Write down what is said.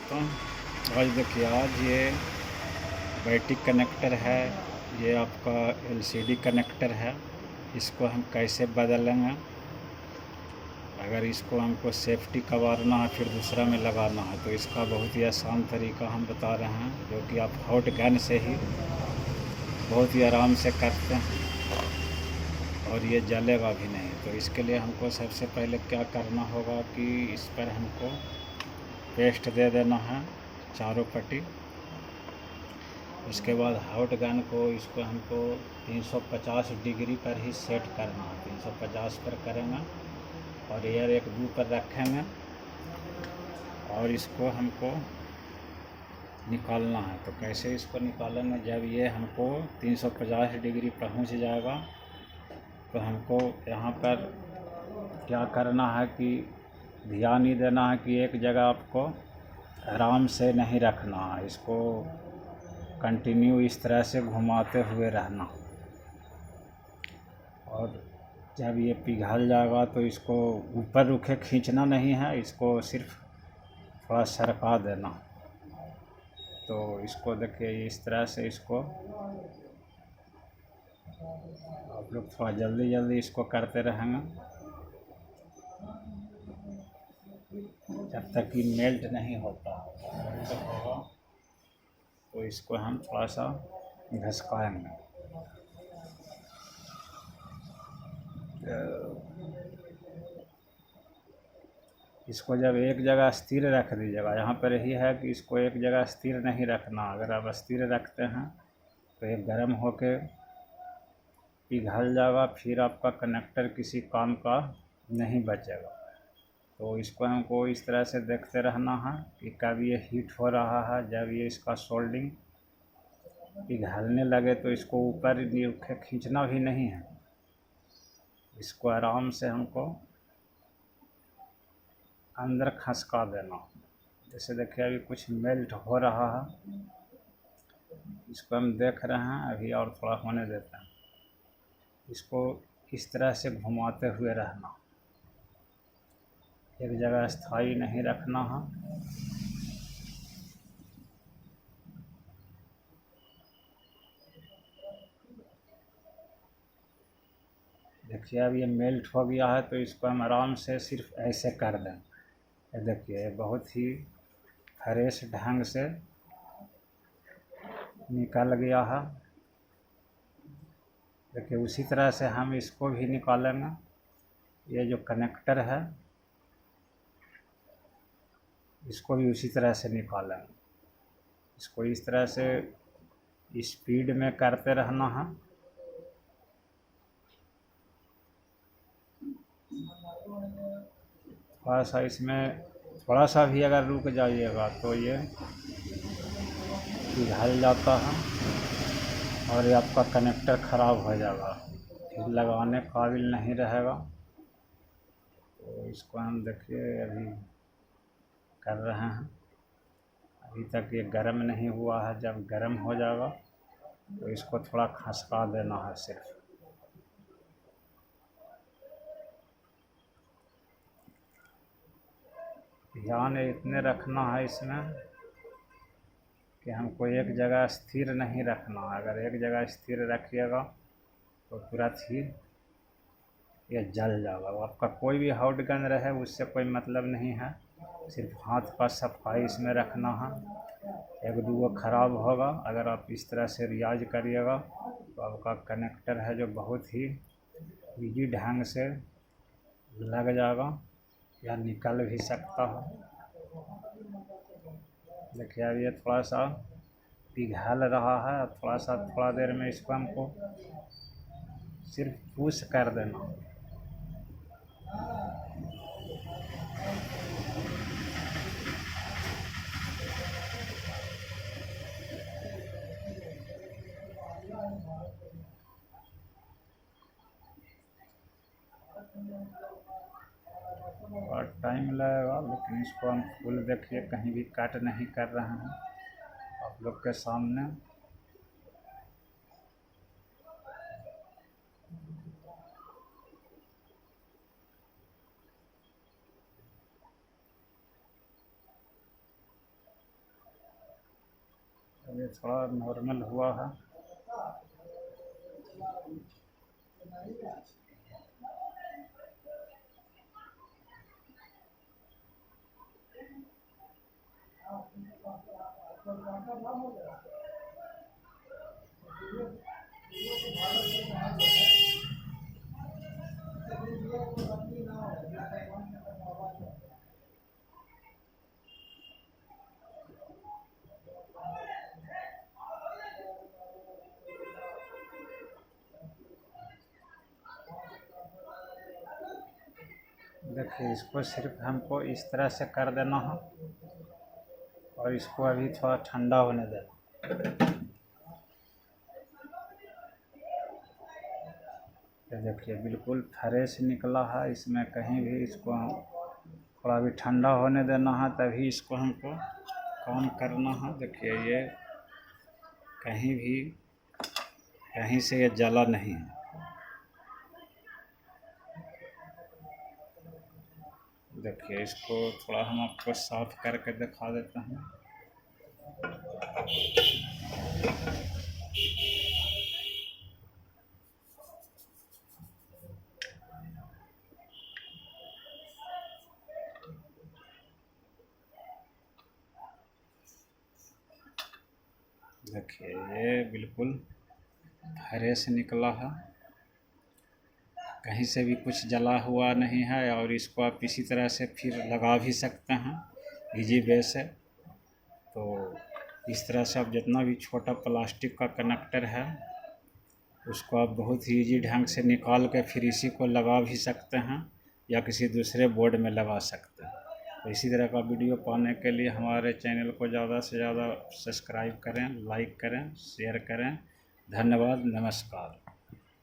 तो आज देखिए, आज ये बैटरी कनेक्टर है, ये आपका एलसीडी कनेक्टर है। इसको हम कैसे बदलेंगे? अगर इसको हमको सेफ्टी करवाना है फिर दूसरा में लगाना है तो इसका बहुत ही आसान तरीका हम बता रहे हैं, जो कि आप हॉट गन से ही बहुत ही आराम से करते हैं और ये जलेगा भी नहीं। तो इसके लिए हमको सबसे पहले क्या करना होगा कि इस पर हमको पेस्ट दे देना है चारों पट्टी। उसके बाद हॉट गन को इसको हमको 350 डिग्री पर ही सेट करना है। 350 पर करेंगे और एयर 1-2 पर रखेंगे और इसको हमको निकालना है। तो कैसे इसको निकालेंगे? जब ये हमको 350 डिग्री पहुंच जाएगा तो हमको यहाँ पर क्या करना है कि ध्यान ही देना है कि एक जगह आपको आराम से नहीं रखना है। इसको कंटिन्यू इस तरह से घुमाते हुए रहना और जब ये पिघल जाएगा तो इसको ऊपर रुखे खींचना नहीं है, इसको सिर्फ थोड़ा सरका देना। तो इसको देखिए इस तरह से इसको आप लोग थोड़ा जल्दी जल्दी इसको करते रहेंगे जब तक कि मेल्ट नहीं होता। जब होगा तो इसको हम थोड़ा सा घसकाएंगे। इसको जब एक जगह स्थिर रख दीजिएगा, यहाँ पर यही है कि इसको एक जगह स्थिर नहीं रखना। अगर आप स्थिर रखते हैं तो ये गर्म होके पिघल जाएगा, फिर आपका कनेक्टर किसी काम का नहीं बचेगा। तो इसको हमको इस तरह से देखते रहना है कि कब ये हीट हो रहा है। जब ये इसका सोल्डिंग पिघलने लगे तो इसको ऊपर खींचना भी नहीं है, इसको आराम से हमको अंदर खसका देना। जैसे देखिए अभी कुछ मेल्ट हो रहा है, इसको हम देख रहे हैं अभी और थोड़ा होने देते हैं। इसको इस तरह से घुमाते हुए रहना, एक जगह स्थायी नहीं रखना है। देखिए अब ये मेल्ट हो गया है तो इसको हम आराम से सिर्फ ऐसे कर दें। ये देखिए बहुत ही फ्रेश ढंग से निकल गया है। देखिए उसी तरह से हम इसको भी निकालेंगे। ये जो कनेक्टर है इसको भी उसी तरह से निकालेंगे। इसको इस तरह से स्पीड में करते रहना है। थोड़ा सा इसमें थोड़ा सा भी अगर रुक जाइएगा तो ये पिघल जाता है और ये आपका कनेक्टर ख़राब हो जाएगा, फिर लगाने काबिल नहीं रहेगा। तो इसको हम देखिए अभी कर रहे हैं, अभी तक ये गर्म नहीं हुआ है। जब गर्म हो जाएगा तो इसको थोड़ा खसका देना है सिर्फ। ध्यान इतने रखना है इसमें कि हमको एक जगह स्थिर नहीं रखना। अगर एक जगह स्थिर रखिएगा तो तुरंत ही ये जल जाएगा। आपका कोई भी हॉट गन रहे उससे कोई मतलब नहीं है, सिर्फ हाथ का सफाई इसमें रखना है। एक दो ख़राब होगा, अगर आप इस तरह से रियाज करिएगा तो आपका कनेक्टर है जो बहुत ही इजी ढंग से लग जाएगा या निकल भी सकता है। देखिए अब ये थोड़ा सा पिघल रहा है, थोड़ा देर में इसको हमको सिर्फ पुश कर देना। और टाइम लगेगा, लेकिन इसको हम फुल देखिए कहीं भी कट नहीं कर रहे हैं आप लोग के सामने। ये थोड़ा नॉर्मल हुआ है। देखिए इसको सिर्फ हमको इस तरह से कर देना है और इसको अभी थोड़ा ठंडा होने देना। ये देखिए बिल्कुल फ्रेश निकला है, इसमें कहीं भी इसको थोड़ा भी ठंडा होने देना है तभी इसको हमको काम करना है। देखिए ये कहीं से ये जला नहीं है। देखिए इसको थोड़ा हम आपको साफ करके दिखा देते हैं। देखिए ये बिल्कुल फ्रेश निकला है, कहीं से भी कुछ जला हुआ नहीं है। और इसको आप इसी तरह से फिर लगा भी सकते हैं, इजी बेस है। तो इस तरह से आप जितना भी छोटा प्लास्टिक का कनेक्टर है उसको आप बहुत ही ईजी ढंग से निकाल के फिर इसी को लगा भी सकते हैं या किसी दूसरे बोर्ड में लगा सकते हैं। तो इसी तरह का वीडियो पाने के लिए हमारे चैनल को ज़्यादा से ज़्यादा सब्सक्राइब करें, लाइक करें, शेयर करें। धन्यवाद, नमस्कार।